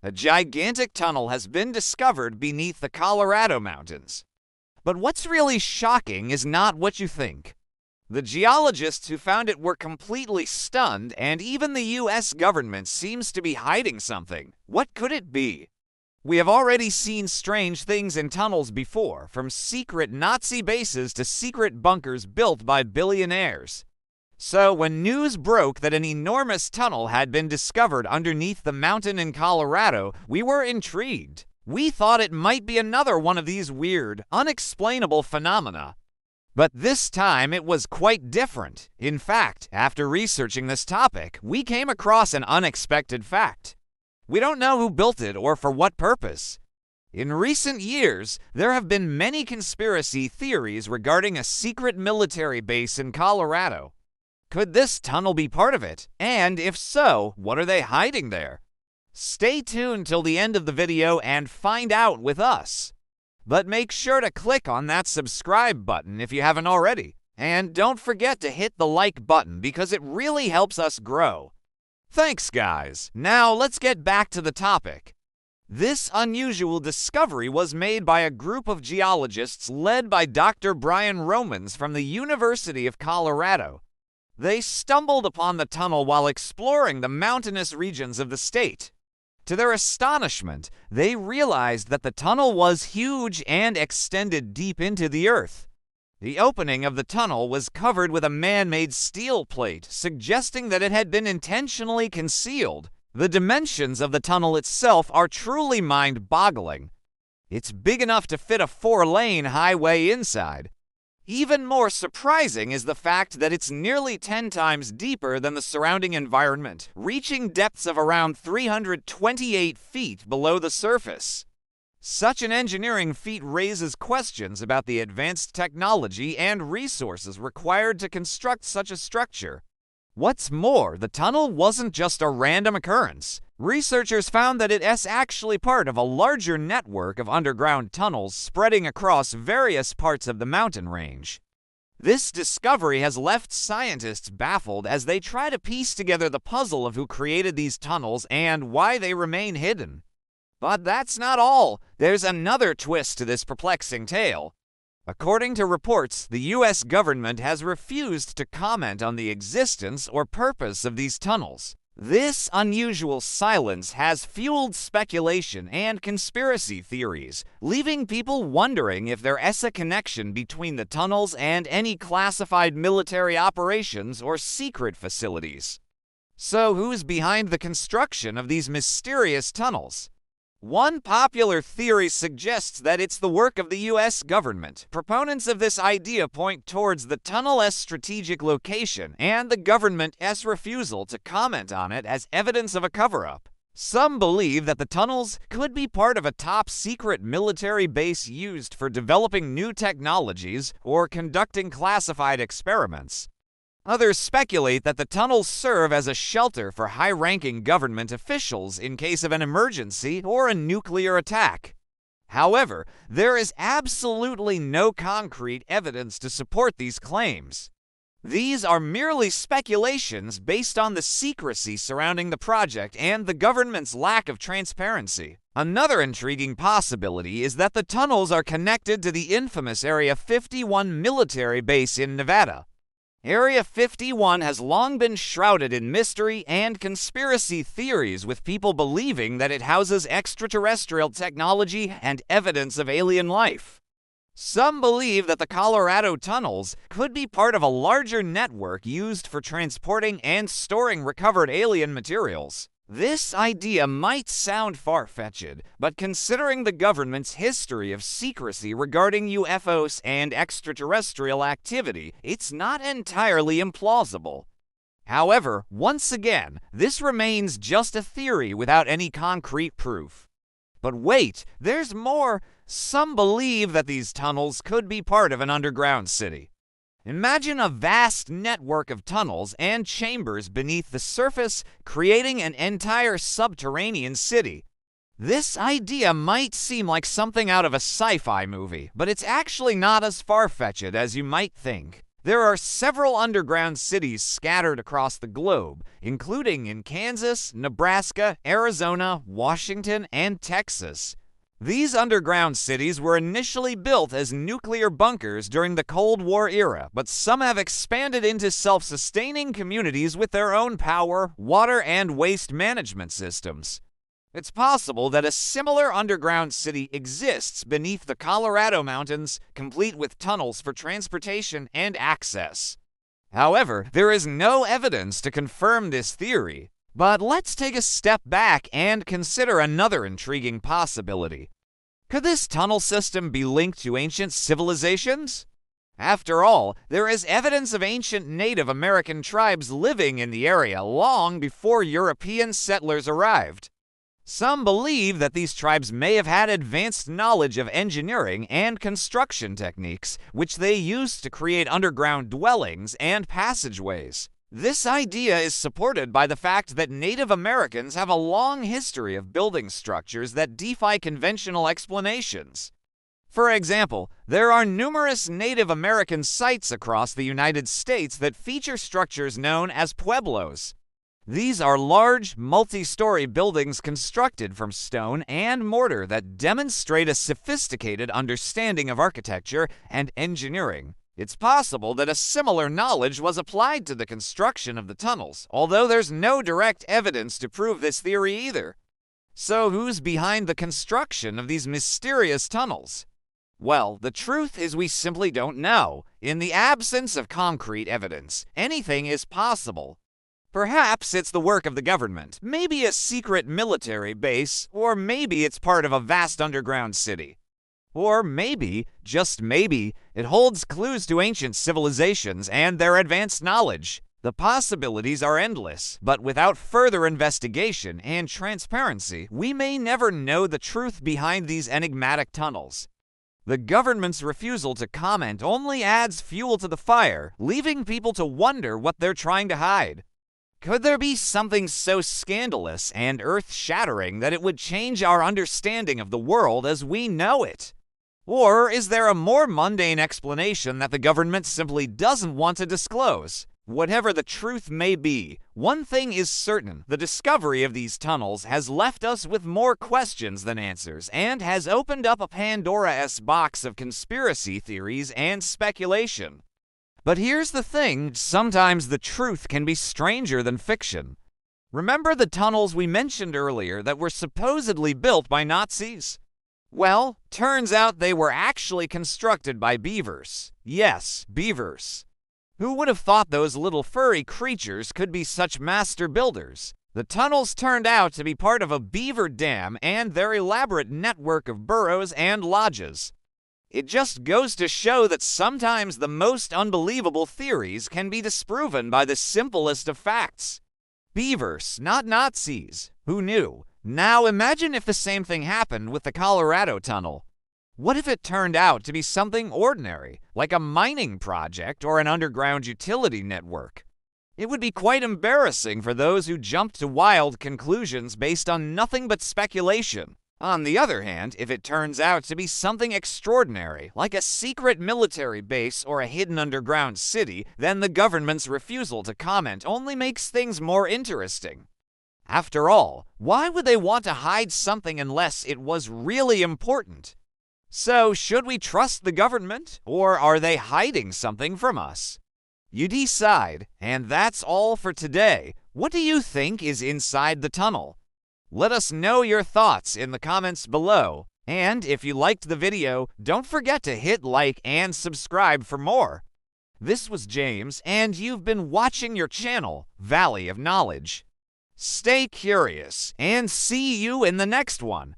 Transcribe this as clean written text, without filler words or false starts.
A gigantic tunnel has been discovered beneath the Colorado mountains. But what's really shocking is not what you think. The geologists who found it were completely stunned, and even the US government seems to be hiding something. What could it be? We have already seen strange things in tunnels before, from secret Nazi bases to secret bunkers built by billionaires. So, when news broke that an enormous tunnel had been discovered underneath the mountain in Colorado, we were intrigued. We thought it might be another one of these weird, unexplainable phenomena. But this time it was quite different. In fact, after researching this topic, we came across an unexpected fact. We don't know who built it or for what purpose. In recent years, there have been many conspiracy theories regarding a secret military base in Colorado. Could this tunnel be part of it? And if so, what are they hiding there? Stay tuned till the end of the video and find out with us. But make sure to click on that subscribe button if you haven't already. And don't forget to hit the like button because it really helps us grow. Thanks, guys. Now let's get back to the topic. This unusual discovery was made by a group of geologists led by Dr. Brian Romans from the University of Colorado. They stumbled upon the tunnel while exploring the mountainous regions of the state. To their astonishment, they realized that the tunnel was huge and extended deep into the earth. The opening of the tunnel was covered with a man-made steel plate, suggesting that it had been intentionally concealed. The dimensions of the tunnel itself are truly mind-boggling. It's big enough to fit a 4-lane highway inside. Even more surprising is the fact that it's nearly 10 times deeper than the surrounding environment, reaching depths of around 328 feet below the surface. Such an engineering feat raises questions about the advanced technology and resources required to construct such a structure. What's more, the tunnel wasn't just a random occurrence. Researchers found that it is actually part of a larger network of underground tunnels spreading across various parts of the mountain range. This discovery has left scientists baffled as they try to piece together the puzzle of who created these tunnels and why they remain hidden. But that's not all. There's another twist to this perplexing tale. According to reports, the US government has refused to comment on the existence or purpose of these tunnels. This unusual silence has fueled speculation and conspiracy theories, leaving people wondering if there is a connection between the tunnels and any classified military operations or secret facilities. So who's behind the construction of these mysterious tunnels? One popular theory suggests that it's the work of the US government. Proponents of this idea point towards the tunnel's strategic location and the government's refusal to comment on it as evidence of a cover-up. Some believe that the tunnels could be part of a top-secret military base used for developing new technologies or conducting classified experiments. Others speculate that the tunnels serve as a shelter for high-ranking government officials in case of an emergency or a nuclear attack. However, there is absolutely no concrete evidence to support these claims. These are merely speculations based on the secrecy surrounding the project and the government's lack of transparency. Another intriguing possibility is that the tunnels are connected to the infamous Area 51 military base in Nevada. Area 51 has long been shrouded in mystery and conspiracy theories, with people believing that it houses extraterrestrial technology and evidence of alien life. Some believe that the Colorado tunnels could be part of a larger network used for transporting and storing recovered alien materials. This idea might sound far-fetched, but considering the government's history of secrecy regarding UFOs and extraterrestrial activity, it's not entirely implausible. However, once again, this remains just a theory without any concrete proof. But wait, there's more. Some believe that these tunnels could be part of an underground city. Imagine a vast network of tunnels and chambers beneath the surface, creating an entire subterranean city. This idea might seem like something out of a sci-fi movie, but it's actually not as far-fetched as you might think. There are several underground cities scattered across the globe, including in Kansas, Nebraska, Arizona, Washington, and Texas. These underground cities were initially built as nuclear bunkers during the Cold War era, but some have expanded into self-sustaining communities with their own power, water, and waste management systems. It's possible that a similar underground city exists beneath the Colorado mountains, complete with tunnels for transportation and access. However, there is no evidence to confirm this theory. But let's take a step back and consider another intriguing possibility. Could this tunnel system be linked to ancient civilizations? After all, there is evidence of ancient Native American tribes living in the area long before European settlers arrived. Some believe that these tribes may have had advanced knowledge of engineering and construction techniques, which they used to create underground dwellings and passageways. This idea is supported by the fact that Native Americans have a long history of building structures that defy conventional explanations. For example, there are numerous Native American sites across the United States that feature structures known as pueblos. These are large, multi-story buildings constructed from stone and mortar that demonstrate a sophisticated understanding of architecture and engineering. It's possible that a similar knowledge was applied to the construction of the tunnels, although there's no direct evidence to prove this theory either. So who's behind the construction of these mysterious tunnels? Well, the truth is we simply don't know. In the absence of concrete evidence, anything is possible. Perhaps it's the work of the government, maybe a secret military base, or maybe it's part of a vast underground city. Or maybe, just maybe, it holds clues to ancient civilizations and their advanced knowledge. The possibilities are endless, but without further investigation and transparency, we may never know the truth behind these enigmatic tunnels. The government's refusal to comment only adds fuel to the fire, leaving people to wonder what they're trying to hide. Could there be something so scandalous and earth-shattering that it would change our understanding of the world as we know it? Or is there a more mundane explanation that the government simply doesn't want to disclose? Whatever the truth may be, one thing is certain: the discovery of these tunnels has left us with more questions than answers and has opened up a Pandora's box of conspiracy theories and speculation. But here's the thing: sometimes the truth can be stranger than fiction. Remember the tunnels we mentioned earlier that were supposedly built by Nazis? Well, turns out they were actually constructed by beavers. Yes, beavers. Who would have thought those little furry creatures could be such master builders? The tunnels turned out to be part of a beaver dam and their elaborate network of burrows and lodges. It just goes to show that sometimes the most unbelievable theories can be disproven by the simplest of facts. Beavers, not Nazis. Who knew? Now imagine if the same thing happened with the Colorado Tunnel. What if it turned out to be something ordinary, like a mining project or an underground utility network? It would be quite embarrassing for those who jumped to wild conclusions based on nothing but speculation. On the other hand, if it turns out to be something extraordinary, like a secret military base or a hidden underground city, then the government's refusal to comment only makes things more interesting. After all, why would they want to hide something unless it was really important? So, should we trust the government, or are they hiding something from us? You decide, and that's all for today. What do you think is inside the tunnel? Let us know your thoughts in the comments below, and if you liked the video, don't forget to hit like and subscribe for more. This was James, and you've been watching your channel, Valley of Knowledge. Stay curious, and see you in the next one.